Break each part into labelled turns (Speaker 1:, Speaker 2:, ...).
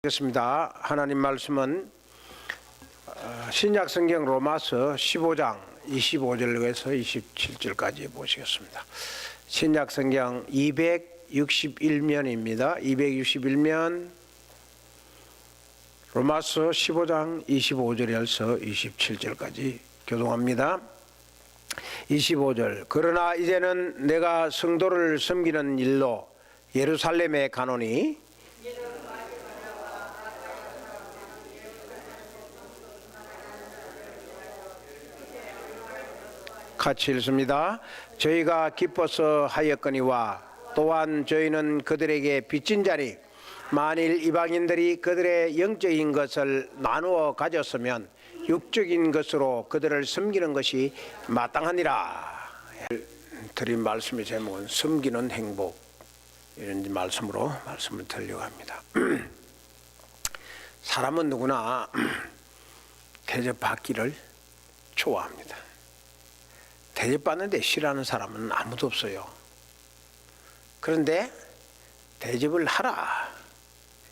Speaker 1: 겠습니다. 하나님 말씀은 신약 성경 로마서 15장 25절에서 27절까지 보시겠습니다. 신약 성경 261면입니다. 261면 로마서 15장 25절에서 27절까지 교동합니다. 25절 그러나 이제는 내가 성도를 섬기는 일로 예루살렘에 가노니 같이 읽습니다. 저희가 기뻐서 하였거니와 또한 저희는 그들에게 빚진 자니 만일 이방인들이 그들의 영적인 것을 나누어 가졌으면 육적인 것으로 그들을 섬기는 것이 마땅하니라. 드린 말씀의 제목은 섬기는 행복, 이런 말씀으로 말씀을 드리려고 합니다. 사람은 누구나 대접받기를 좋아합니다. 대접받는데 싫어하는 사람은 아무도 없어요. 그런데 대접을 하라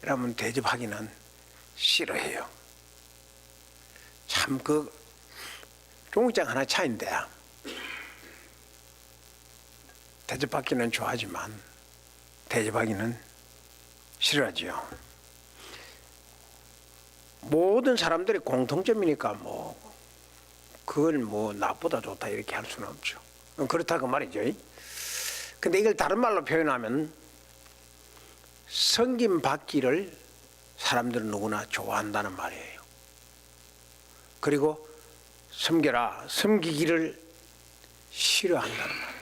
Speaker 1: 이러면 대접하기는 싫어해요. 참 그 종이장 하나 차이인데 대접받기는 좋아하지만 대접하기는 싫어하지요. 모든 사람들이 공통점이니까 그걸 나보다 좋다 이렇게 할 수는 없죠. 그렇다고 말이죠. 근데 이걸 다른 말로 표현하면 섬김 받기를 사람들은 누구나 좋아한다는 말이에요. 그리고 섬겨라, 섬기기를 싫어한다는 말이죠.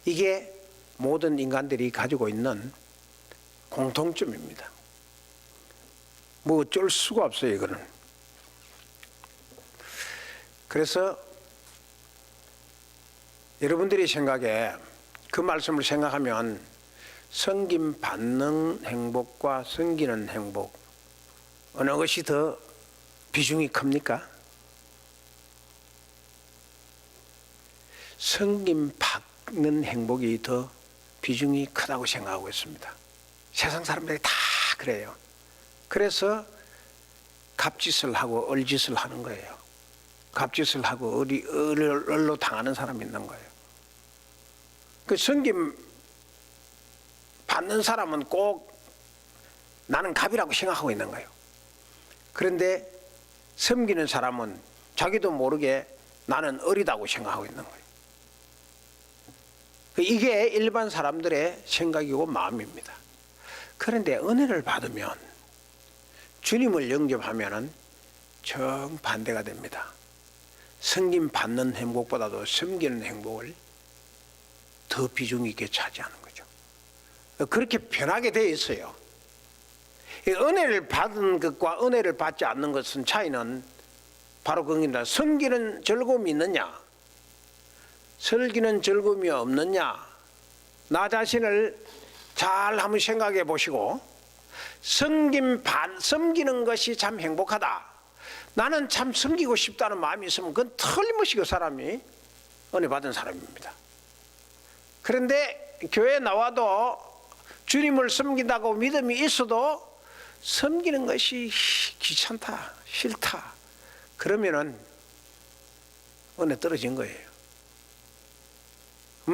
Speaker 1: 이게 모든 인간들이 가지고 있는 공통점입니다. 어쩔 수가 없어요, 이거는. 그래서 여러분들이 생각에 그 말씀을 생각하면 섬김 받는 행복과 섬기는 행복 어느 것이 더 비중이 큽니까? 섬김 받는 행복이 더 비중이 크다고 생각하고 있습니다. 세상 사람들이 다 그래요. 그래서 갑짓을 하고 얼짓을 하는 거예요. 갑짓을 하고 을로 당하는 사람이 있는 거예요. 그 섬김 받는 사람은 꼭 나는 갑이라고 생각하고 있는 거예요. 그런데 섬기는 사람은 자기도 모르게 나는 을이라고 생각하고 있는 거예요. 이게 일반 사람들의 생각이고 마음입니다. 그런데 은혜를 받으면 주님을 영접하면 정반대가 됩니다. 섬김 받는 행복보다도 섬기는 행복을 더 비중 있게 차지하는 거죠. 그렇게 변하게 되어 있어요. 은혜를 받은 것과 은혜를 받지 않는 것은 차이는 바로 그겁니다. 섬기는 즐거움이 있느냐, 섬기는 즐거움이 없느냐, 나 자신을 잘 한번 생각해 보시고 섬기는 것이 참 행복하다, 나는 참 섬기고 싶다는 마음이 있으면 그건 틀림없이 그 사람이 은혜 받은 사람입니다. 그런데 교회에 나와도 주님을 섬긴다고 믿음이 있어도 섬기는 것이 귀찮다, 싫다, 그러면은 은혜 떨어진 거예요.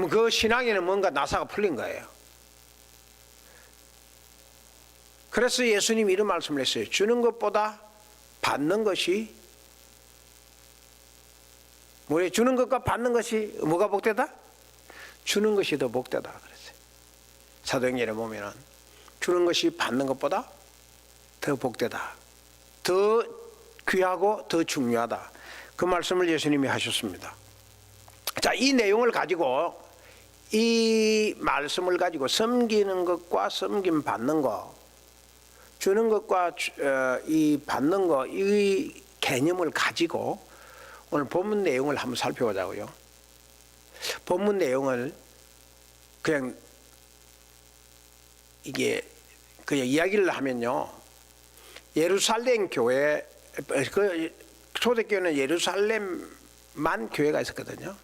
Speaker 1: 그 신앙에는 뭔가 나사가 풀린 거예요. 그래서 예수님이 이런 말씀을 했어요. 주는 것보다 받는 것이 뭐예요? 주는 것과 받는 것이 뭐가 복되다? 주는 것이 더 복되다 그랬어요. 사도행전에 보면은 주는 것이 받는 것보다 더 복되다, 더 귀하고 더 중요하다, 그 말씀을 예수님이 하셨습니다. 자, 이 내용을 가지고, 이 말씀을 가지고 섬기는 것과 섬김 받는 것, 주는 것과 이 받는 것, 이 개념을 가지고 오늘 본문 내용을 한번 살펴보자고요. 본문 내용을 그냥 이야기를 하면요, 예루살렘 교회, 그 초대교회는 예루살렘만 교회가 있었거든요.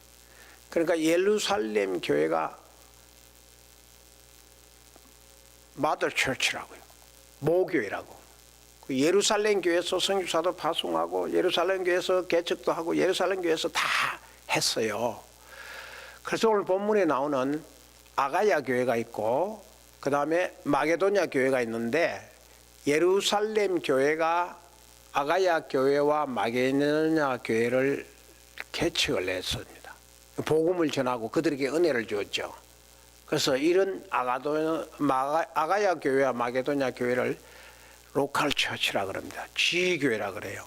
Speaker 1: 그러니까 예루살렘 교회가 마더 처치라고요. 모교회라고. 그 예루살렘 교회에서 선교사도 파송하고 예루살렘 교회에서 개척도 하고 예루살렘 교회에서 다 했어요. 그래서 오늘 본문에 나오는 아가야 교회가 있고 그 다음에 마게도냐 교회가 있는데 예루살렘 교회가 아가야 교회와 마게도냐 교회를 개척을 했습니다. 복음을 전하고 그들에게 은혜를 주었죠. 그래서 이런 아가야 교회와 마게도냐 교회를 로컬 처치라 그럽니다. 지교회라 그래요.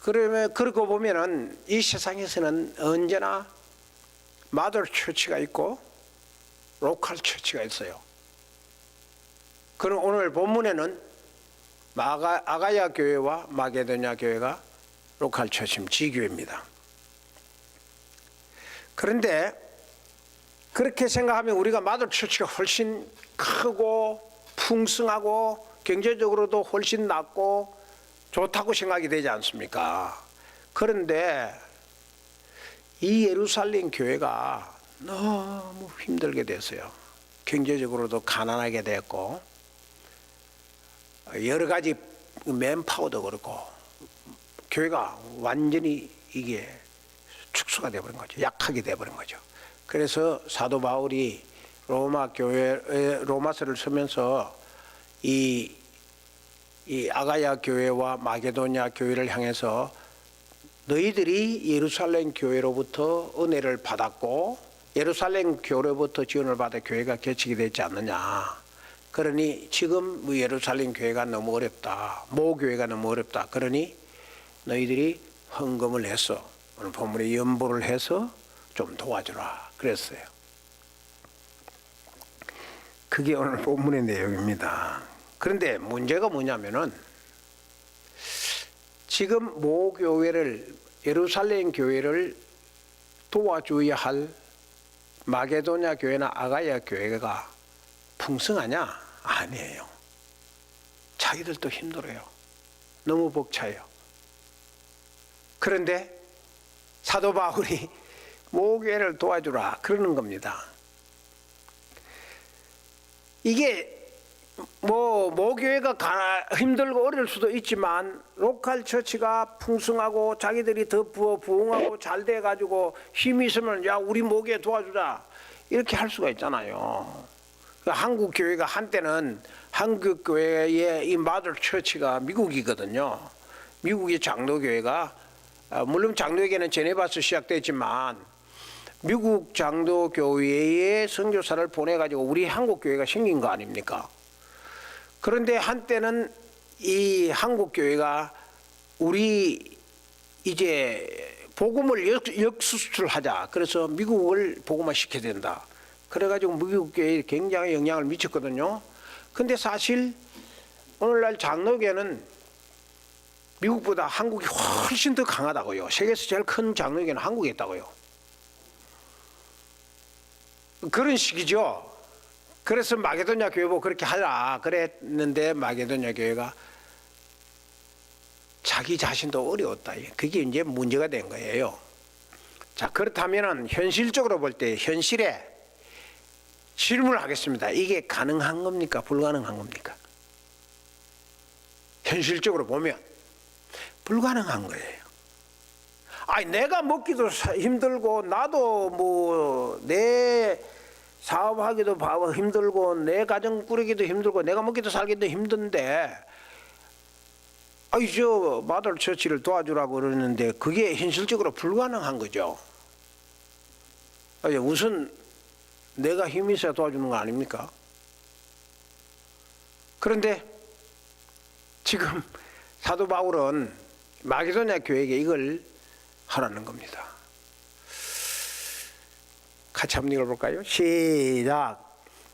Speaker 1: 그러면 그러고 보면은 이 세상에서는 언제나 마더 처치가 있고 로컬 처치가 있어요. 그럼 오늘 본문에는 아가야 교회와 마게도냐 교회가 로컬 처치 지교회입니다. 그런데 그렇게 생각하면 우리가 마더 처치가 훨씬 크고 풍성하고 경제적으로도 훨씬 낫고 좋다고 생각이 되지 않습니까? 그런데 이 예루살렘 교회가 너무 힘들게 됐어요. 경제적으로도 가난하게 됐고 여러 가지 맨파워도 그렇고 교회가 완전히 이게 축소가 되어버린 거죠. 약하게 되어버린 거죠. 그래서 사도 바울이 로마서를 쓰면서 이 아가야 교회와 마게도냐 교회를 향해서 너희들이 예루살렘 교회로부터 은혜를 받았고 예루살렘 교회로부터 지원을 받아 교회가 개척이 되지 않느냐. 그러니 지금 예루살렘 교회가 너무 어렵다. 모교회가 너무 어렵다. 그러니 너희들이 헌금을 해서 오늘 본문에 연보를 해서 좀 도와주라 그랬어요. 그게 오늘 본문의 내용입니다. 그런데 문제가 뭐냐면은 지금 모교회를 예루살렘 교회를 도와줘야 할 마게도냐 교회나 아가야 교회가 풍성하냐? 아니에요. 자기들도 힘들어요. 너무 벅차요. 그런데 사도 바울이 모교회를 도와주라 그러는 겁니다. 이게 모교회가 힘들고 어려울 수도 있지만 로컬 처치가 풍성하고 자기들이 더 부흥하고 잘 돼가지고 힘이 있으면 야 우리 모교회 도와주자 이렇게 할 수가 있잖아요. 한국 교회가 한때는 한국 교회의 이 마더 처치가 미국이거든요. 미국의 장로교회가 물론 장로교회는 제네바에서 시작됐지만 미국 장로교회에 선교사를 보내가지고 우리 한국 교회가 생긴 거 아닙니까? 그런데 한때는 이 한국 교회가 우리 이제 복음을 역수출하자. 그래서 미국을 복음화 시켜야 된다. 그래가지고 미국 교회에 굉장히 영향을 미쳤거든요. 근데 사실 오늘날 장로교회는 미국보다 한국이 훨씬 더 강하다고요. 세계에서 제일 큰 장로교회는 한국에 있다고요. 그런 식이죠. 그래서 마게도냐 교회 보고 그렇게 하라 그랬는데 마게도냐 교회가 자기 자신도 어려웠다. 그게 이제 문제가 된 거예요. 자, 그렇다면 현실적으로 볼 때 현실에 질문을 하겠습니다. 이게 가능한 겁니까? 불가능한 겁니까? 현실적으로 보면 불가능한 거예요. 아니 내가 먹기도 힘들고 나도 뭐 내 사업하기도 힘들고 내 가정 꾸리기도 힘들고 내가 먹기도 살기도 힘든데 아이 저 마더 처치를 도와주라고 그러는데 그게 현실적으로 불가능한 거죠. 우선 내가 힘이 있어야 도와주는 거 아닙니까? 그런데 지금 사도 바울은 마게도냐 교회에게 이걸 하라는 겁니다. 같이 한번 읽어볼까요? 시작.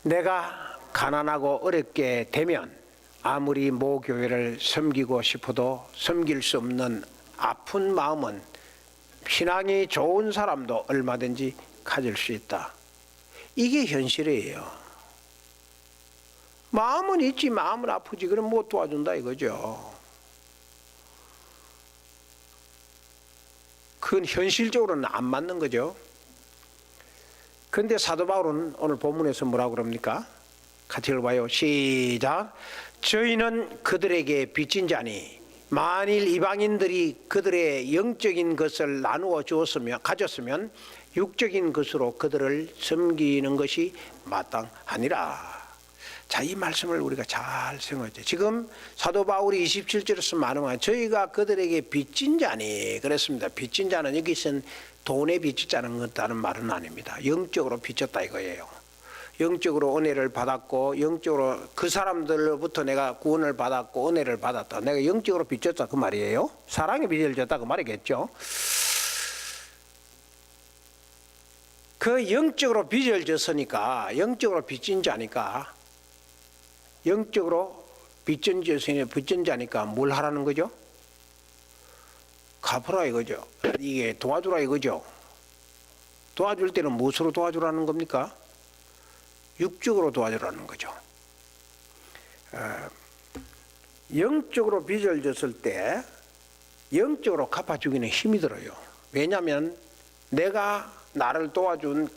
Speaker 1: 내가 가난하고 어렵게 되면 아무리 모교회를 섬기고 싶어도 섬길 수 없는 아픈 마음은 신앙이 좋은 사람도 얼마든지 가질 수 있다. 이게 현실이에요. 마음은 있지 마음은 아프지 그럼 못 도와준다 이거죠. 그건 현실적으로는 안 맞는 거죠. 그런데 사도 바울은 오늘 본문에서 뭐라고 그럽니까? 같이 읽어봐요. 시작. 저희는 그들에게 빚진 자니 만일 이방인들이 그들의 영적인 것을 나누어 주었으면 가졌으면 육적인 것으로 그들을 섬기는 것이 마땅하니라. 자, 이 말씀을 우리가 잘 생각하죠. 지금 사도 바울이 27절에서 말하면 저희가 그들에게 빚진 자니 그랬습니다. 빚진 자는 여기서는 돈에 빚졌다는 것다는 말은 아닙니다. 영적으로 빚졌다 이거예요. 영적으로 은혜를 받았고 영적으로 그 사람들로부터 내가 구원을 받았고 은혜를 받았다. 내가 영적으로 빚졌다 그 말이에요. 사랑의 빚을 졌다 그 말이겠죠. 그 영적으로 빚을 졌으니까 영적으로 빚진 자니까 영적으로 빚진 자니까 뭘 하라는 거죠? 갚으라 이거죠. 이게 도와주라 이거죠. 도와줄 때는 무엇으로 도와주라는 겁니까? 육적으로 도와주라는 거죠. 영적으로 빚을 졌을 때 영적으로 갚아주기는 힘이 들어요. 왜냐하면 내가 나를 도와준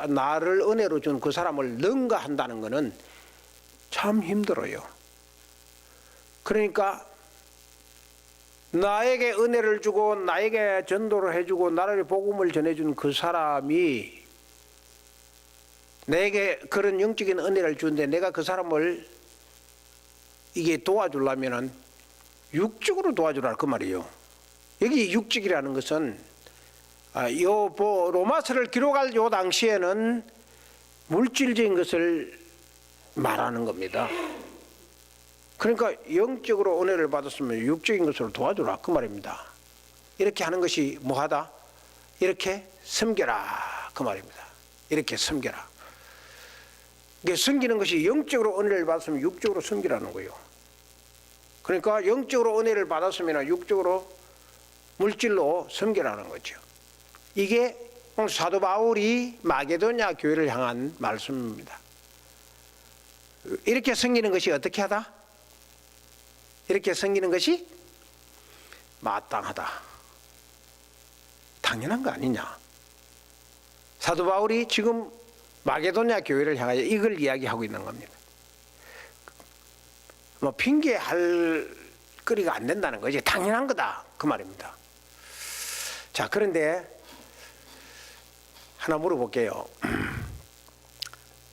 Speaker 1: 나를 은혜로 준 그 사람을 능가한다는 것은 참 힘들어요. 그러니까 나에게 은혜를 주고 나에게 전도를 해주고 나를 복음을 전해준 그 사람이 내게 그런 영적인 은혜를 주는데 내가 그 사람을 이게 도와주려면은 육적으로 도와주라 그 말이에요. 여기 육적이라는 것은 로마서를 기록할 요 당시에는 물질적인 것을 말하는 겁니다. 그러니까 영적으로 은혜를 받았으면 육적인 것으로 도와주라 그 말입니다. 이렇게 하는 것이 뭐하다? 이렇게 섬겨라 그 말입니다. 이렇게 섬겨라. 섬기는 것이 영적으로 은혜를 받았으면 육적으로 섬기라는 거예요. 그러니까 영적으로 은혜를 받았으면 육적으로 물질로 섬기라는 거죠. 이게 오늘 사도 바울이 마게도냐 교회를 향한 말씀입니다. 이렇게 섬기는 것이 어떻게 하다? 이렇게 섬기는 것이 마땅하다. 당연한 거 아니냐? 사도 바울이 지금 마게도냐 교회를 향하여 이걸 이야기하고 있는 겁니다. 뭐 핑계할 거리가 안 된다는 거지. 당연한 거다 그 말입니다. 자, 그런데 하나 물어볼게요.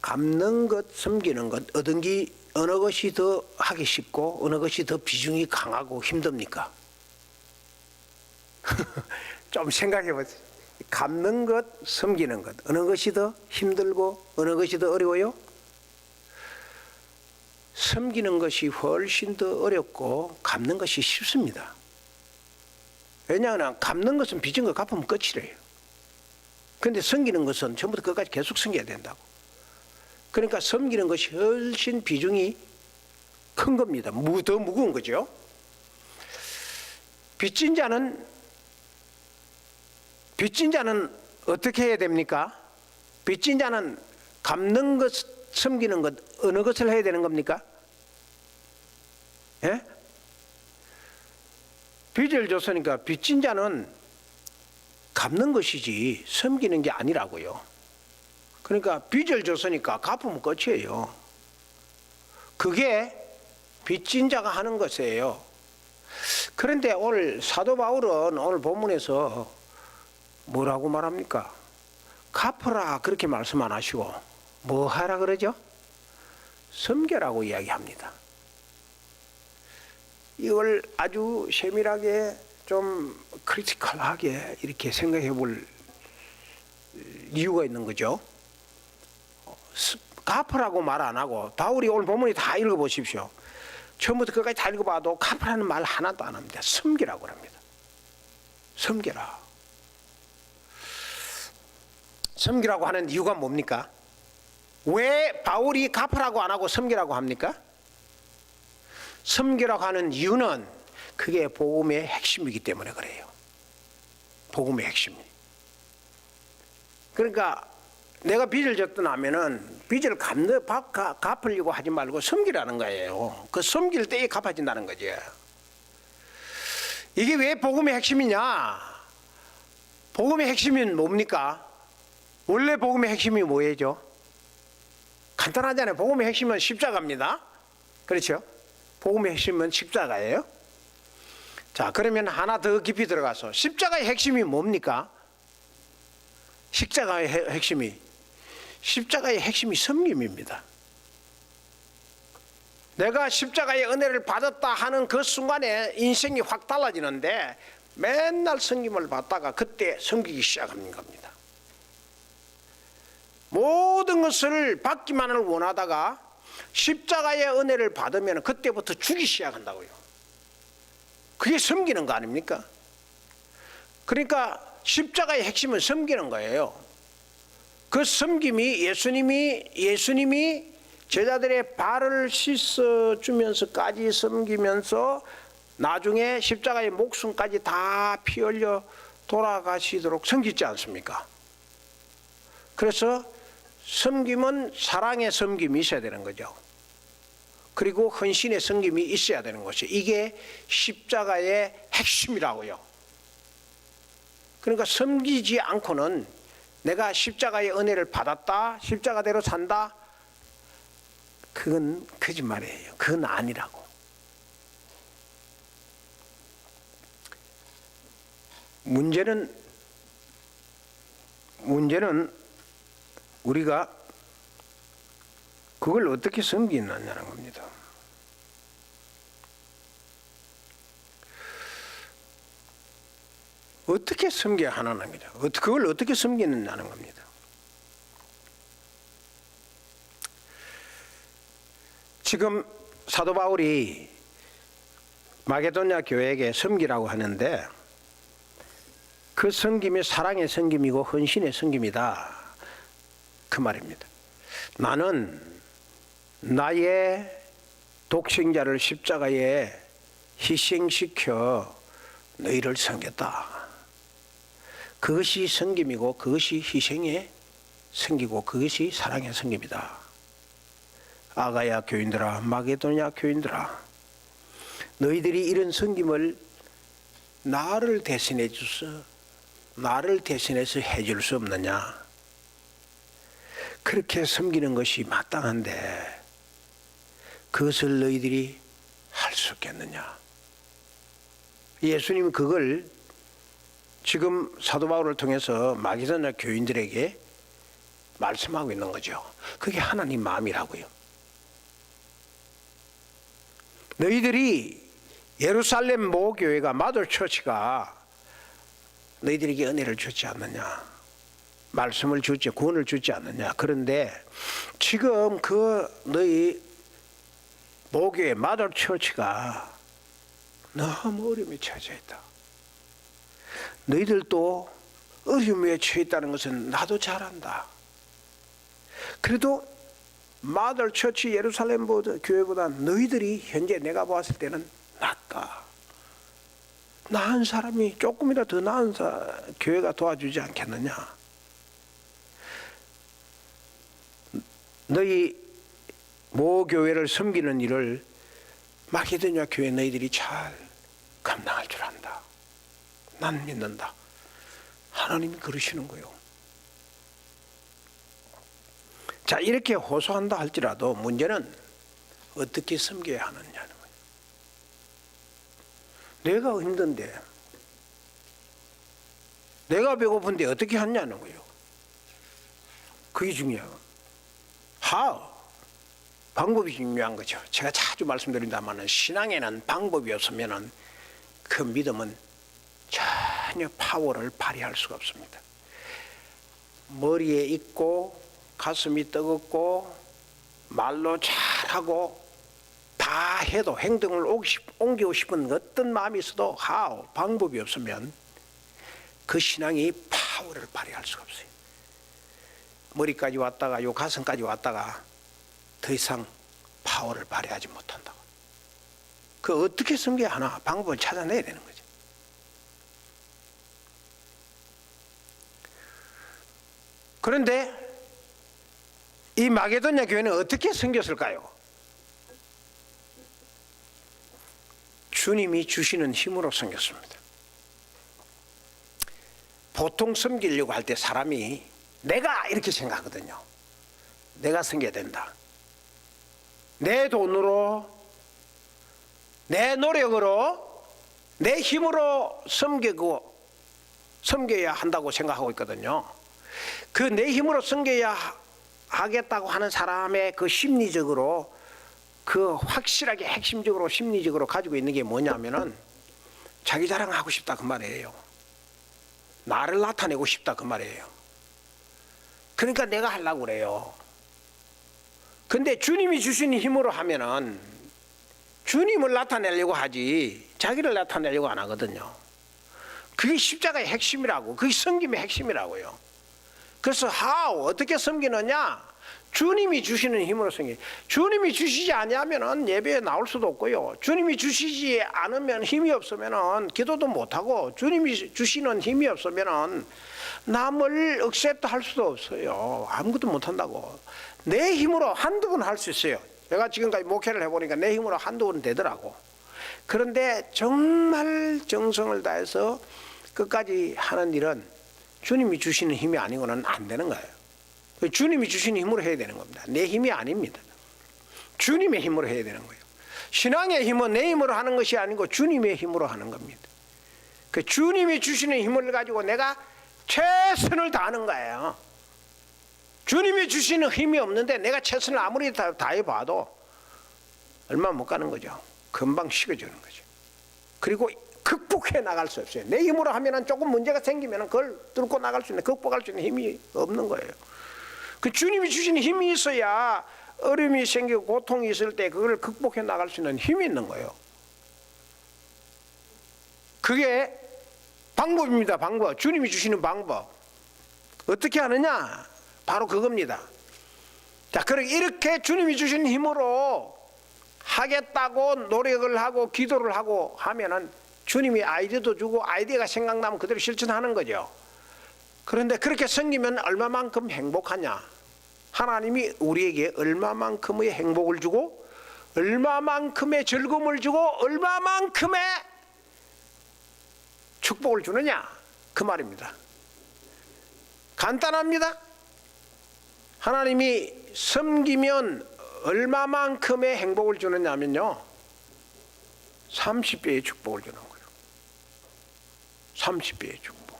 Speaker 1: 갚는 것, 섬기는 것 어느 것이 더 하기 쉽고 어느 것이 더 비중이 강하고 힘듭니까? 좀 생각해 보세요. 갚는 것, 섬기는 것 어느 것이 더 힘들고 어느 것이 더 어려워요? 섬기는 것이 훨씬 더 어렵고 갚는 것이 쉽습니다. 왜냐하면 갚는 것은 빚진 거 갚으면 끝이래요. 그런데 섬기는 것은 처음부터 끝까지 계속 섬겨야 된다고. 그러니까 섬기는 것이 훨씬 비중이 큰 겁니다. 더 무거운 거죠. 빚진 자는 어떻게 해야 됩니까? 빚진 자는 갚는 것, 섬기는 것 어느 것을 해야 되는 겁니까? 예? 빚을 줬으니까 빚진 자는 갚는 것이지 섬기는 게 아니라고요. 그러니까 빚을 줬으니까 갚으면 끝이에요. 그게 빚진 자가 하는 것이에요. 그런데 오늘 사도 바울은 오늘 본문에서 뭐라고 말합니까? 갚으라 그렇게 말씀 안 하시고 뭐 하라 그러죠? 섬겨라고 이야기합니다. 이걸 아주 세밀하게 좀 크리티컬하게 이렇게 생각해 볼 이유가 있는 거죠. 갚으라고 말 안 하고 바울이 오늘 본문이 다 읽어보십시오. 처음부터 끝까지 다 읽어봐도 갚으라는 말 하나도 안 합니다. 섬기라고 합니다. 섬겨라. 섬기라고 하는 이유가 뭡니까? 왜 바울이 갚으라고 안 하고 섬기라고 합니까? 섬기라고 하는 이유는 그게 복음의 핵심이기 때문에 그래요. 복음의 핵심. 그러니까 내가 빚을 졌다 하면은 빚을 갚으려고 하지 말고 섬기라는 거예요. 그 섬길 때에 갚아진다는 거죠. 이게 왜 복음의 핵심이냐? 복음의 핵심은 뭡니까? 원래 복음의 핵심이 뭐예요? 간단하잖아요. 복음의 핵심은 십자가입니다. 그렇죠? 복음의 핵심은 십자가예요. 자, 그러면 하나 더 깊이 들어가서 십자가의 핵심이 뭡니까? 십자가의 핵심이 섬김입니다. 내가 십자가의 은혜를 받았다 하는 그 순간에 인생이 확 달라지는데 맨날 섬김을 받다가 그때 섬기기 시작하는 겁니다. 모든 것을 받기만을 원하다가 십자가의 은혜를 받으면 그때부터 주기 시작한다고요. 그게 섬기는 거 아닙니까? 그러니까 십자가의 핵심은 섬기는 거예요. 그 섬김이 예수님이 제자들의 발을 씻어주면서까지 섬기면서 나중에 십자가의 목숨까지 다 피 흘려 돌아가시도록 섬기지 않습니까? 그래서 섬김은 사랑의 섬김이 있어야 되는 거죠. 그리고 헌신의 섬김이 있어야 되는 것이 이게 십자가의 핵심이라고요. 그러니까 섬기지 않고는 내가 십자가의 은혜를 받았다, 십자가대로 산다, 그건 거짓말이에요. 그건 아니라고. 문제는 우리가 그걸 어떻게 섬기느냐는 겁니다. 어떻게 섬겨야 하나는 겁니다. 그걸 어떻게 섬기느냐는 겁니다. 지금 사도 바울이 마게도냐 교회에게 섬기라고 하는데 그 섬김이 사랑의 섬김이고 헌신의 섬김이다. 그 말입니다. 나는 나의 독생자를 십자가에 희생시켜 너희를 섬겼다. 그것이 섬김이고 그것이 희생의 섬기고 그것이 사랑의 섬김이다. 아가야 교인들아, 마게도냐 교인들아, 너희들이 이런 섬김을 나를 대신해서 해줄 수 없느냐? 그렇게 섬기는 것이 마땅한데 그것을 너희들이 할 수 없겠느냐? 예수님이 그걸 지금 사도 바울을 통해서 마게도냐 교인들에게 말씀하고 있는 거죠. 그게 하나님 마음이라고요. 너희들이 예루살렘 모교회가 마더 처치가 너희들에게 은혜를 주지 않느냐, 말씀을 주지, 구원을 주지 않느냐. 그런데 지금 그 너희 모교회 마더 처치가 너무 어려움에 처해 있다. 너희들도 어려움에 처해 있다는 것은 나도 잘 안다. 그래도 마더 처치 예루살렘 교회보다 너희들이 현재 내가 봤을 때는 낫다. 나은 사람이 조금이라도 더 나은 교회가 도와주지 않겠느냐. 너희 모교회를 섬기는 일을 마게도냐 교회 너희들이 잘 감당할 줄 안다. 난 믿는다. 하나님이 그러시는 거예요. 자, 이렇게 호소한다 할지라도 문제는 어떻게 섬겨야 하느냐는 거예요. 내가 힘든데, 내가 배고픈데 어떻게 하냐는 거예요. 그게 중요해요. 방법이 중요한 거죠. 제가 자주 말씀드린다면 신앙에는 방법이 없으면 그 믿음은 전혀 파워를 발휘할 수가 없습니다. 머리에 있고 가슴이 뜨겁고 말로 잘하고 다 해도 행동을 옮기고 싶은 어떤 마음이 있어도 방법이 없으면 그 신앙이 파워를 발휘할 수가 없어요. 머리까지 왔다가 요 가슴까지 왔다가 더 이상 파워를 발휘하지 못한다고. 그 어떻게 섬겨야 하나 방법을 찾아내야 되는 거죠. 그런데 이 마게도냐 교회는 어떻게 섬겼을까요? 주님이 주시는 힘으로 섬겼습니다. 보통 섬기려고 할 때 사람이 내가 이렇게 생각하거든요. 내가 섬겨야 된다. 내 돈으로, 내 노력으로, 내 힘으로 섬겨야 한다고 생각하고 있거든요. 그 내 힘으로 섬겨야 하겠다고 하는 사람의 그 심리적으로, 그 확실하게 핵심적으로 심리적으로 가지고 있는 게 뭐냐면은 자기 자랑하고 싶다 그 말이에요. 나를 나타내고 싶다 그 말이에요. 그러니까 내가 하려고 그래요. 근데 주님이 주신 힘으로 하면은 주님을 나타내려고 하지 자기를 나타내려고 안 하거든요. 그게 십자가의 핵심이라고, 그게 섬김의 핵심이라고요. 그래서 어떻게 섬기느냐? 주님이 주시는 힘으로 섬기. 주님이 주시지 아니하면은 예배에 나올 수도 없고요. 주님이 주시지 않으면, 힘이 없으면은 기도도 못하고, 주님이 주시는 힘이 없으면은 남을 억셉도 할 수도 없어요. 아무것도 못한다고. 내 힘으로 한두 번 할 수 있어요. 내가 지금까지 목회를 해보니까 내 힘으로 한두 번 되더라고. 그런데 정말 정성을 다해서 끝까지 하는 일은 주님이 주시는 힘이 아니고는 안 되는 거예요. 주님이 주시는 힘으로 해야 되는 겁니다. 내 힘이 아닙니다. 주님의 힘으로 해야 되는 거예요. 신앙의 힘은 내 힘으로 하는 것이 아니고 주님의 힘으로 하는 겁니다. 그 주님이 주시는 힘을 가지고 내가 최선을 다하는 거예요. 주님이 주시는 힘이 없는데 내가 최선을 아무리 다해봐도 얼마 못 가는 거죠. 금방 식어지는 거죠. 그리고 극복해 나갈 수 없어요. 내 힘으로 하면 조금 문제가 생기면 그걸 뚫고 나갈 수 있는, 극복할 수 있는 힘이 없는 거예요. 그 주님이 주시는 힘이 있어야 어려움이 생기고 고통이 있을 때 그걸 극복해 나갈 수 있는 힘이 있는 거예요. 그게 방법입니다. 방법. 주님이 주시는 방법. 어떻게 하느냐? 바로 그겁니다. 자, 그렇게 이렇게 주님이 주신 힘으로 하겠다고 노력을 하고 기도를 하고 하면은 주님이 아이디어도 주고, 아이디어가 생각나면 그대로 실천하는 거죠. 그런데 그렇게 섬기면 얼마만큼 행복하냐? 하나님이 우리에게 얼마만큼의 행복을 주고, 얼마만큼의 즐거움을 주고, 얼마만큼의 축복을 주느냐? 그 말입니다. 간단합니다. 하나님이 섬기면 얼마만큼의 행복을 주느냐면요, 30배의 축복을 주는 거예요. 30배의 축복,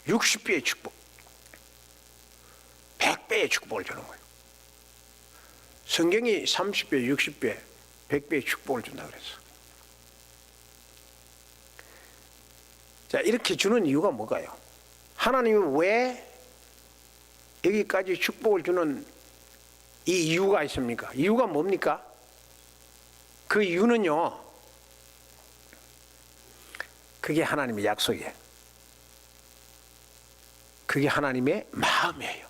Speaker 1: 60배의 축복, 100배의 축복을 주는 거예요. 성경이 30배, 60배, 100배의 축복을 준다 그랬어. 자, 이렇게 주는 이유가 뭐가요? 하나님이 왜 여기까지 축복을 주는 이 이유가 있습니까? 이유가 뭡니까? 그 이유는요, 그게 하나님의 약속이에요. 그게 하나님의 마음이에요.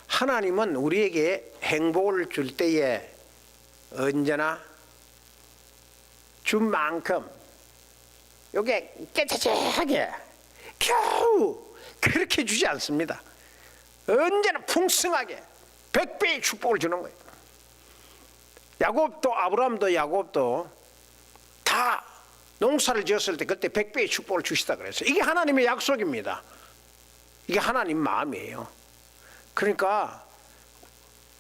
Speaker 1: 하나님은 우리에게 행복을 줄 때에 언제나 준 만큼 요게 깨끗하게 겨우 그렇게 주지 않습니다. 언제나 풍성하게 100배의 축복을 주는 거예요. 야곱도, 아브라함도 야곱도 다 농사를 지었을 때 그때 100배의 축복을 주시다 그랬어요. 이게 하나님의 약속입니다. 이게 하나님 마음이에요. 그러니까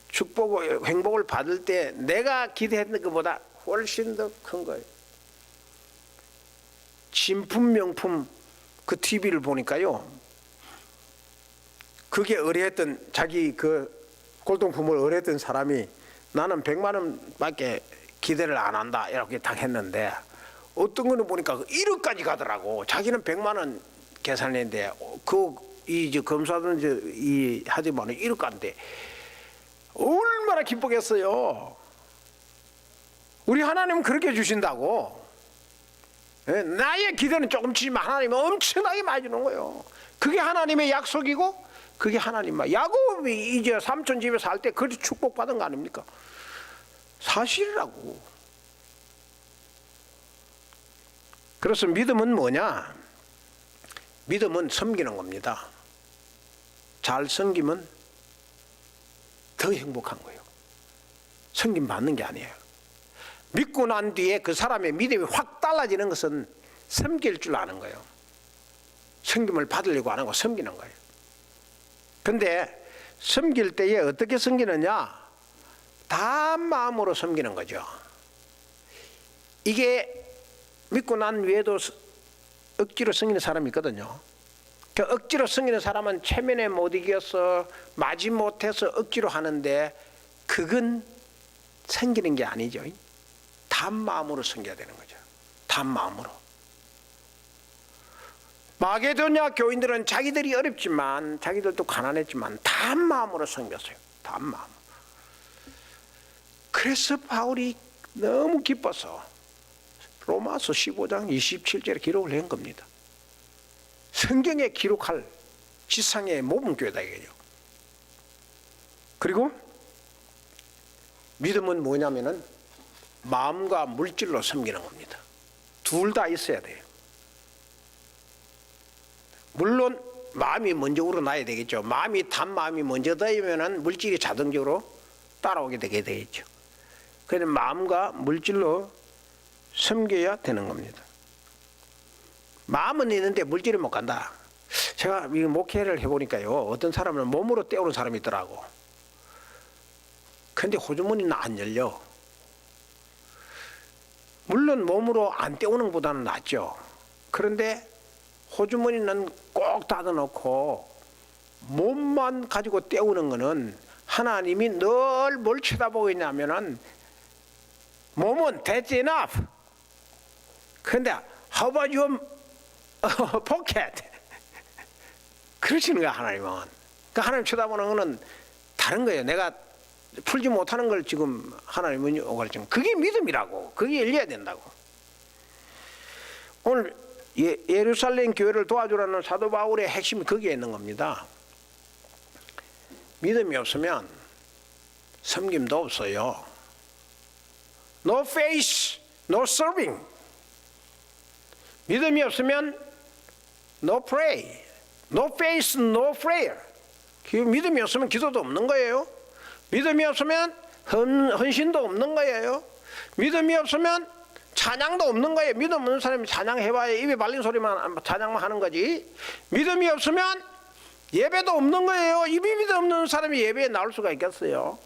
Speaker 1: 축복을, 행복을 받을 때 내가 기대했던 것보다 훨씬 더 큰 거예요. 진품 명품 그 TV를 보니까요, 그게 의뢰했던, 자기 그 골동품을 의뢰했던 사람이 나는 100만 원밖에 기대를 안 한다 이렇게 딱 했는데, 어떤 거는 보니까 1억까지 가더라고. 자기는 100만 원 계산했는데 이 검사든 이 하지만 1억 간대. 얼마나 기쁘겠어요. 우리 하나님은 그렇게 주신다고. 나의 기대는 조금치지만 하나님은 엄청나게 많이 주는 거예요. 그게 하나님의 약속이고, 그게 하나님만. 야곱이 이제 삼촌 집에 살 때 그렇게 축복받은 거 아닙니까? 사실이라고. 그래서 믿음은 뭐냐? 믿음은 섬기는 겁니다. 잘 섬기면 더 행복한 거예요. 섬김 받는 게 아니에요. 믿고 난 뒤에 그 사람의 믿음이 확 달라지는 것은 섬길 줄 아는 거예요. 섬김을 받으려고 안 하고 섬기는 거예요. 근데 섬길 때에 어떻게 섬기느냐? 다 마음으로 섬기는 거죠. 이게 믿고 난 외에도 억지로 섬기는 사람이 있거든요. 그 억지로 섬기는 사람은 체면에 못 이겨서 마지 못해서 억지로 하는데 그건 섬기는 게 아니죠. 단 마음으로 섬겨야 되는 거죠. 단 마음으로. 마게도냐 교인들은 자기들이 어렵지만 자기들도 가난했지만 단 마음으로 섬겼어요. 단 마음. 그래서 바울이 너무 기뻐서 로마서 15장 27절에 기록을 한 겁니다. 성경에 기록할 지상의 모범교회다 이거죠. 그리고 믿음은 뭐냐면은 마음과 물질로 섬기는 겁니다. 둘 다 있어야 돼요. 물론 마음이 먼저 우러나야 되겠죠. 단 마음이 먼저 되면은 물질이 자동적으로 따라오게 되게 되겠죠. 그런데 마음과 물질로 섬겨야 되는 겁니다. 마음은 있는데 물질이 못 간다. 제가 이 목회를 해보니까요, 어떤 사람은 몸으로 때우는 사람이 있더라고. 근데 호주머니는 안 열려. 물론 몸으로 안 때우는 것보다는 낫죠. 그런데 호주머니는 꼭 닫아놓고 몸만 가지고 때우는 거는 하나님이 늘 뭘 쳐다보고 있냐면은 몸은 that's enough. 그런데 how about your pocket? 그러시는 거야 하나님은. 그러니까 하나님 쳐다보는 거는 다른 거예요. 내가 풀지 못하는 걸 지금 하나님은 요구할 정. 그게 믿음이라고. 그게 열려야 된다고. 오늘 예루살렘 교회를 도와주라는 사도 바울의 핵심이 거기에 있는 겁니다. 믿음이 없으면 섬김도 없어요. No faith, no serving. 믿음이 없으면 no pray, no faith, no prayer. 믿음이 없으면 기도도 없는 거예요. 믿음이 없으면 헌신도 없는 거예요. 믿음이 없으면 찬양도 없는 거예요. 믿음 없는 사람이 찬양해봐야 입에 발린 소리만 찬양만 하는 거지. 믿음이 없으면 예배도 없는 거예요. 입이 믿음 없는 사람이 예배에 나올 수가 있겠어요.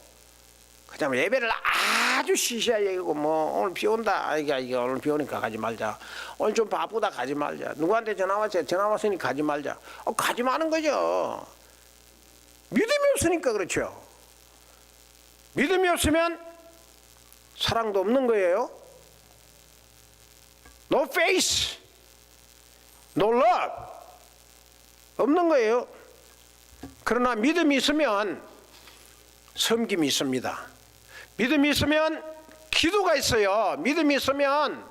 Speaker 1: 그다음에 예배를 아주 시시하게 얘기하고 뭐 오늘 비 온다. 이게 오늘 비 오니까 가지 말자. 오늘 좀 바쁘다 가지 말자. 누구한테 전화 왔으니 가지 말자. 가지 마는 거죠. 믿음이 없으니까 그렇죠. 믿음이 없으면 사랑도 없는 거예요. No faith, no love. 없는 거예요. 그러나 믿음이 있으면 섬김이 있습니다. 믿음이 있으면 기도가 있어요. 믿음이 있으면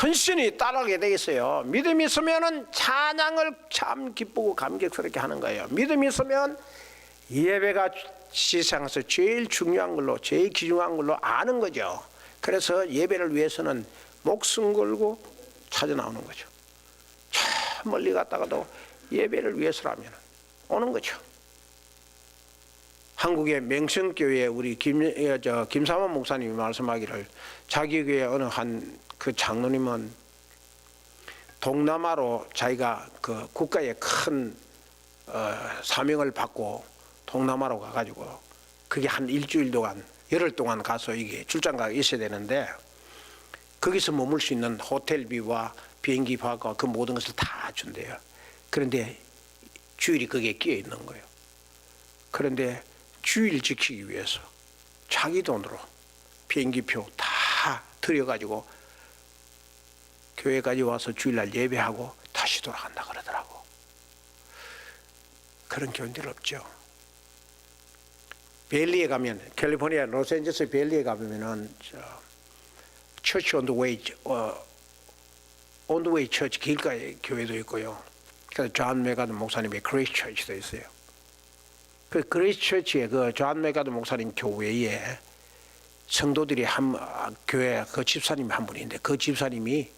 Speaker 1: 헌신이 따라오게 돼 있어요. 믿음이 있으면 찬양을 참 기쁘고 감격스럽게 하는 거예요. 믿음이 있으면 예배가 세상에서 제일 중요한 걸로, 제일 귀중한 걸로 아는 거죠. 그래서 예배를 위해서는 목숨 걸고 찾아 나오는 거죠. 저 멀리 갔다가도 예배를 위해서라면 오는 거죠. 한국의 명성교회 우리 김삼원 목사님이 말씀하기를 자기 교회 어느 한 그 장로님은 동남아로 자기가 그 국가의 큰 사명을 받고 동남아로 가가지고 그게 한 일주일 동안 열흘 동안 가서 이게 출장가 있어야 되는데 거기서 머물 수 있는 호텔비와 비행기비와 그 모든 것을 다 준대요. 그런데 주일이 거기에 끼어 있는 거예요. 그런데 주일 지키기 위해서 자기 돈으로 비행기표 다 들여가지고 교회까지 와서 주일날 예배하고 다시 돌아간다 그러더라고. 그런 교인들 없죠. 벨리에 가면 캘리포니아 로스앤젤레스 벨리에 가면은 처치 온 더 웨이 처치 길가에 교회도 있고요. 그래서 존 메가드 목사님의 그레이스 처치도 있어요. 그 그레이스 처치의 그 존 메가드 목사님 교회에 성도들이 교회 그 집사님이 한 분인데 그 집사님이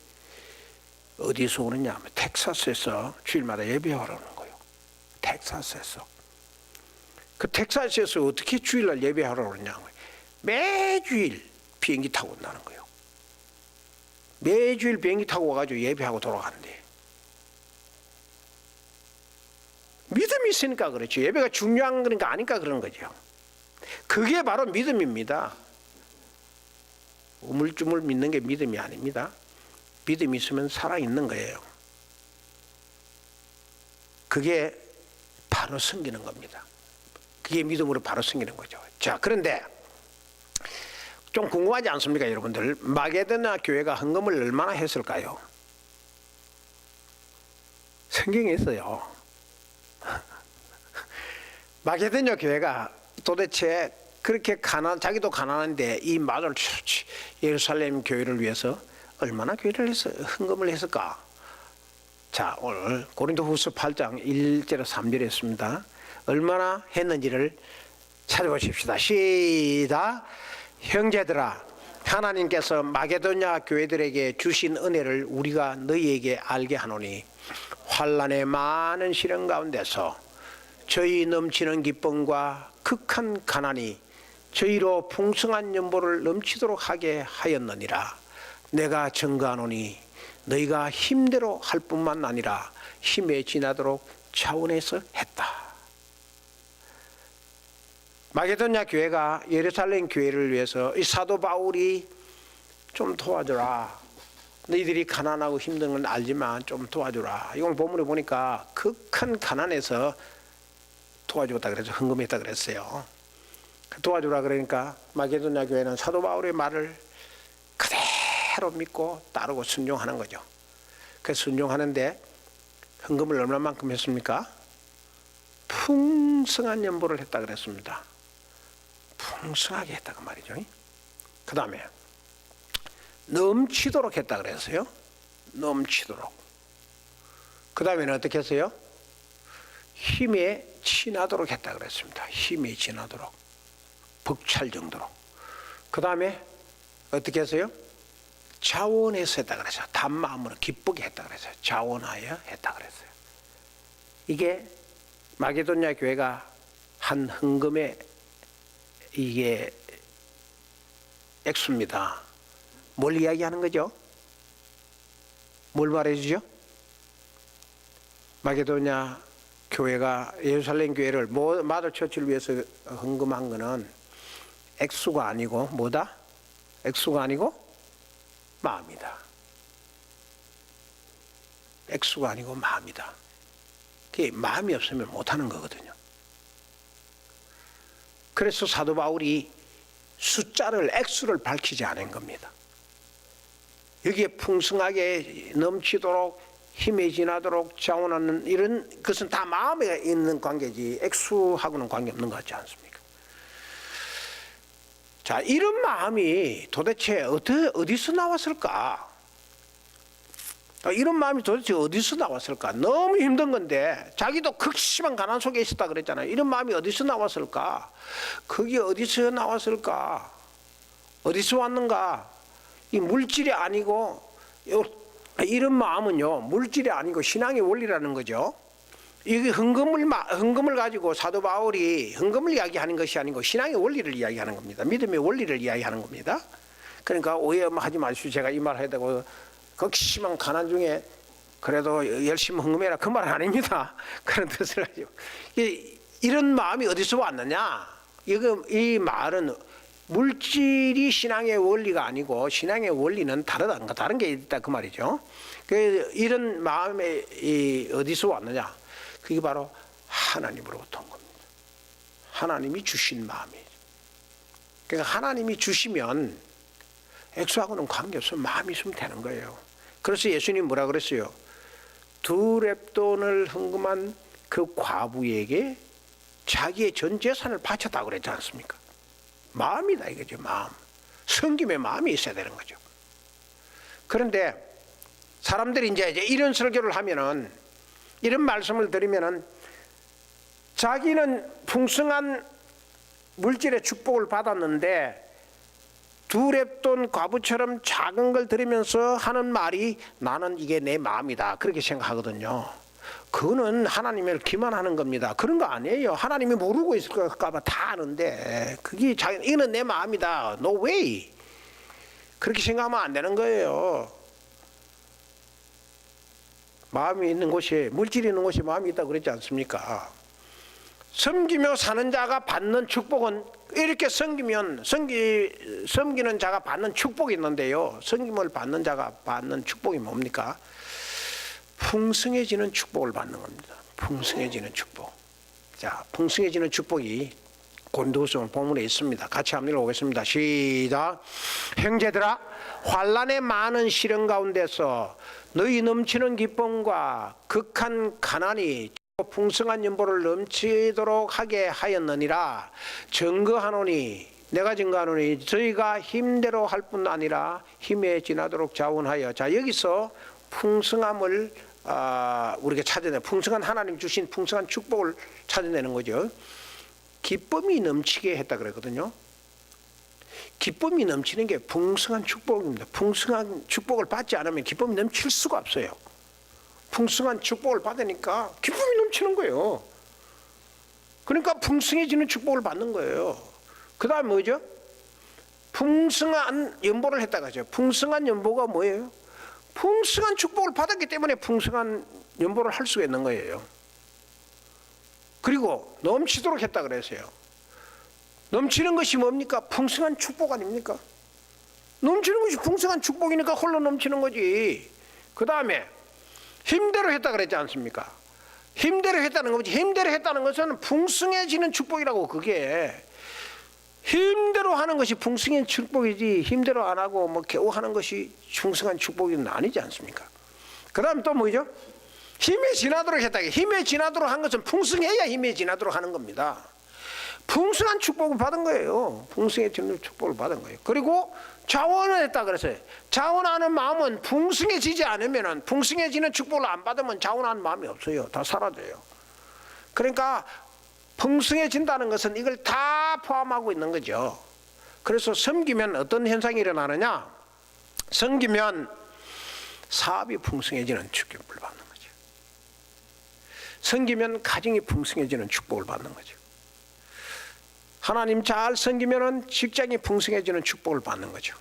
Speaker 1: 어디서 오느냐 하면 텍사스에서 주일마다 예배하러 오는 거예요. 텍사스에서. 그 텍사스에서 어떻게 주일날 예배하러 오느냐. 매주일 비행기 타고 온다는 거예요. 매주일 비행기 타고 와가지고 예배하고 돌아간대. 믿음이 있으니까 그렇죠. 예배가 중요한 거니까 아니까 그런 거죠. 그게 바로 믿음입니다. 우물쭈물 믿는 게 믿음이 아닙니다. 믿음이 있으면 살아있는 거예요. 그게 바로 섬기는 겁니다. 그게 믿음으로 바로 섬기는 거죠. 자, 그런데 좀 궁금하지 않습니까, 여러분들? 마게도냐 교회가 헌금을 얼마나 했을까요? 성경에 있어요. 마게도냐 교회가 도대체 그렇게 자기도 가난한데 이 마을 예루살렘 교회를 위해서 얼마나 헌금을 했을까? 자, 오늘 고린도후서 8장 1절에서 3절에 있습니다. 얼마나 했는지를 찾아보십시다. 시작. 형제들아, 하나님께서 마게도냐 교회들에게 주신 은혜를 우리가 너희에게 알게 하노니 환난의 많은 시련 가운데서 저희 넘치는 기쁨과 극한 가난이 저희로 풍성한 연보를 넘치도록 하게 하였느니라. 내가 증거하노니 너희가 힘대로 할 뿐만 아니라 힘에 지나도록 차원에서 했다. 마게도냐 교회가 예루살렘 교회를 위해서 이 사도 바울이 좀 도와줘라. 너희들이 가난하고 힘든 건 알지만 좀 도와줘라. 이건 본문에 보니까 극한 가난에서 도와주었다 그래서 헌금했다 그랬어요. 도와주라 그러니까 마게도냐 교회는 사도 바울의 말을 그대로 믿고 따르고 순종하는 거죠. 그래서 순종하는데 헌금을 얼마만큼 했습니까? 풍성한 연보를 했다 그랬습니다. 풍성하게 했다고 말이죠. 그 다음에 넘치도록 했다 그랬어요. 넘치도록. 그 다음에는 어떻게 했어요? 힘에 지나도록 했다 그랬습니다. 힘에 지나도록. 벅찰 정도로. 그 다음에 어떻게 했어요? 자원해서 했다 그랬어요. 단마음으로 기쁘게 했다 그랬어요. 자원하여 했다 그랬어요. 이게 마게도냐 교회가 한 헌금의 이게 액수입니다. 뭘 이야기하는 거죠? 뭘 말해주죠? 마게도냐 교회가 예루살렘 교회를 마더 처치를 위해서 헌금한 거는 액수가 아니고 뭐다? 액수가 아니고 마음이다. 액수가 아니고 마음이다. 그게 마음이 없으면 못하는 거거든요. 그래서 사도 바울이 숫자를 액수를 밝히지 않은 겁니다. 여기에 풍성하게 넘치도록 힘이 지나도록 자원하는 이런 것은 다 마음에 있는 관계지 액수하고는 관계없는 것 같지 않습니까? 자, 이런 마음이 도대체 어디서 나왔을까? 이런 마음이 도대체 어디서 나왔을까? 너무 힘든 건데 자기도 극심한 가난 속에 있었다 그랬잖아요. 이런 마음이 어디서 나왔을까? 그게 어디서 나왔을까? 어디서 왔는가? 이 물질이 아니고 이런 마음은요 물질이 아니고 신앙의 원리라는 거죠. 이게 헌금을 가지고 사도 바울이 헌금을 이야기하는 것이 아니고 신앙의 원리를 이야기하는 겁니다. 믿음의 원리를 이야기하는 겁니다. 그러니까 오해하지 마시고 제가 이 말 하다고 극심한 가난 중에 그래도 열심히 헌금해라 그 말은 아닙니다. 그런 뜻을 가지고 이런 마음이 어디서 왔느냐? 이 말은 물질이 신앙의 원리가 아니고 신앙의 원리는 다른 게 있다 그 말이죠. 이런 마음이 어디서 왔느냐? 그게 바로 하나님으로부터 온 겁니다. 하나님이 주신 마음이에요. 그러니까 하나님이 주시면 액수하고는 관계없어 마음이 있으면 되는 거예요. 그래서 예수님 뭐라 그랬어요? 2렙돈을 헌금한 그 과부에게 자기의 전 재산을 바쳤다고 그랬지 않습니까? 마음이다 이거죠. 마음. 섬김의 마음이 있어야 되는 거죠. 그런데 사람들이 이제 이런 설교를 하면은 이런 말씀을 드리면은 자기는 풍성한 물질의 축복을 받았는데 2렙돈 과부처럼 작은 걸 드리면서 하는 말이 나는 이게 내 마음이다 그렇게 생각하거든요. 그거는 하나님을 기만하는 겁니다. 그런 거 아니에요. 하나님이 모르고 있을까 봐 다 아는데 그게 이거는 내 마음이다. No way. 그렇게 생각하면 안 되는 거예요. 마음이 있는 곳에, 물질이 있는 곳에 마음이 있다고 그랬지 않습니까? 섬기며 사는 자가 받는 축복은, 이렇게 섬기는 자가 받는 축복이 있는데요, 섬김을 받는 자가 받는 축복이 뭡니까? 풍성해지는 축복을 받는 겁니다. 풍성해지는 축복. 자, 풍성해지는 축복이 고린도후서 본문에 있습니다. 같이 한번 읽어보겠습니다. 시작. 형제들아, 환난의 많은 시련 가운데서 너희 넘치는 기쁨과 극한 가난이 풍성한 연보를 넘치도록 하게 하였느니라. 증거하노니, 내가 증거하노니 저희가 힘대로 할 뿐 아니라 힘에 지나도록 자원하여. 자, 여기서 풍성함을 우리가 찾아내, 풍성한 하나님 주신 풍성한 축복을 찾아내는 거죠. 기쁨이 넘치게 했다 그랬거든요. 기쁨이 넘치는 게 풍성한 축복입니다. 풍성한 축복을 받지 않으면 기쁨이 넘칠 수가 없어요. 풍성한 축복을 받으니까 기쁨이 넘치는 거예요. 그러니까 풍성해지는 축복을 받는 거예요. 그 다음 뭐죠? 풍성한 연보를 했다가 하죠. 풍성한 연보가 뭐예요? 풍성한 축복을 받았기 때문에 풍성한 연보를 할 수가 있는 거예요. 그리고 넘치도록 했다 그랬어요. 넘치는 것이 뭡니까? 풍성한 축복 아닙니까? 넘치는 것이 풍성한 축복이니까 홀로 넘치는 거지. 그 다음에 힘대로 했다 그랬지 않습니까? 힘대로 했다는 거지. 힘대로 했다는 것은 풍성해지는 축복이라고. 그게 힘대로 하는 것이 풍성한 축복이지, 힘대로 안 하고 뭐 겨우 하는 것이 풍성한 축복은 아니지 않습니까? 그 다음 또 뭐죠? 힘에 지나도록 했다. 힘에 지나도록 한 것은 풍성해야 힘에 지나도록 하는 겁니다. 풍성한 축복을 받은 거예요. 풍성해지는 축복을 받은 거예요. 그리고 자원을 했다 그랬어요. 자원하는 마음은 풍성해지지 않으면, 풍성해지는 축복을 안 받으면 자원하는 마음이 없어요. 다 사라져요. 그러니까 풍성해진다는 것은 이걸 다 포함하고 있는 거죠. 그래서 섬기면 어떤 현상이 일어나느냐? 섬기면 사업이 풍성해지는 축복을 받는 거죠. 섬기면 가정이 풍성해지는 축복을 받는 거죠. 하나님 잘 섬기면 직장이 풍성해지는 축복을 받는 거죠.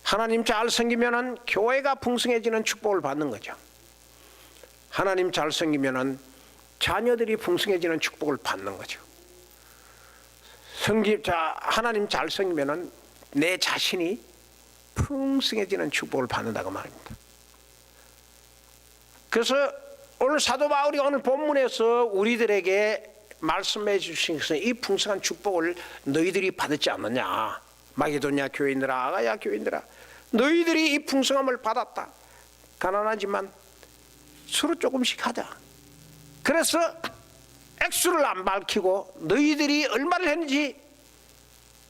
Speaker 1: 하나님 잘 섬기면 교회가 풍성해지는 축복을 받는 거죠. 하나님 잘 섬기면 자녀들이 풍성해지는 축복을 받는 거죠. 하나님 잘 섬기면 내 자신이 풍성해지는 축복을 받는다고 말입니다. 그래서 오늘 사도 바울이 오늘 본문에서 우리들에게 말씀해 주신 것은 이 풍성한 축복을 너희들이 받았지 않느냐. 마게도냐 교인들아, 아가야 교인들아, 너희들이 이 풍성함을 받았다. 가난하지만 서로 조금씩 하자. 그래서 액수를 안 밝히고 너희들이 얼마를 했는지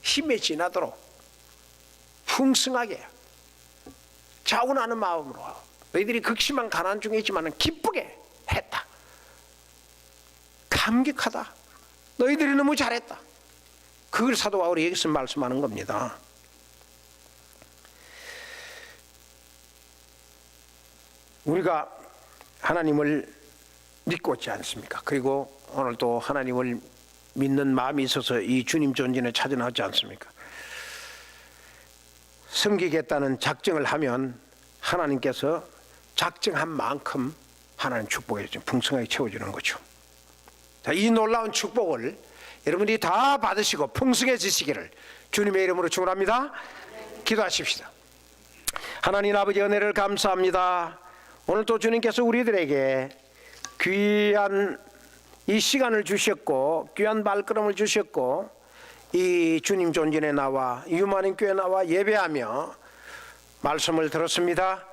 Speaker 1: 힘에 지나도록 풍성하게 자원하는 마음으로 너희들이 극심한 가난 중에 있지만 기쁘게 했다. 감격하다. 너희들이 너무 잘했다. 그걸 사도 바울이 여기서 말씀하는 겁니다. 우리가 하나님을 믿고 있지 않습니까? 그리고 오늘 또 하나님을 믿는 마음이 있어서 이 주님 존진에 찾아 나왔지 않습니까? 섬기겠다는 작정을 하면 하나님께서 작정한 만큼 하나님 축복에 풍성하게 채워주는 거죠. 자, 이 놀라운 축복을 여러분들이 다 받으시고 풍성해지시기를 주님의 이름으로 축원합니다. 기도하십시다. 하나님 아버지, 은혜를 감사합니다. 오늘 또 주님께서 우리들에게 귀한 이 시간을 주셨고 귀한 발걸음을 주셨고 이 주님 존진에 나와 유만인 교회 나와 예배하며 말씀을 들었습니다.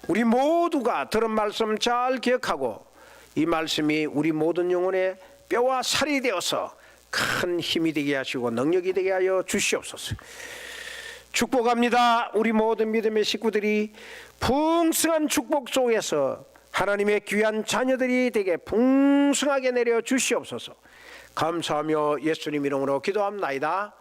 Speaker 1: 우리 모두가 들은 말씀 잘 기억하고 이 말씀이 우리 모든 영혼의 뼈와 살이 되어서 큰 힘이 되게 하시고 능력이 되게 하여 주시옵소서. 축복합니다. 우리 모든 믿음의 식구들이 풍성한 축복 속에서 하나님의 귀한 자녀들이 되게 풍성하게 내려 주시옵소서. 감사하며 예수님 이름으로 기도합나이다.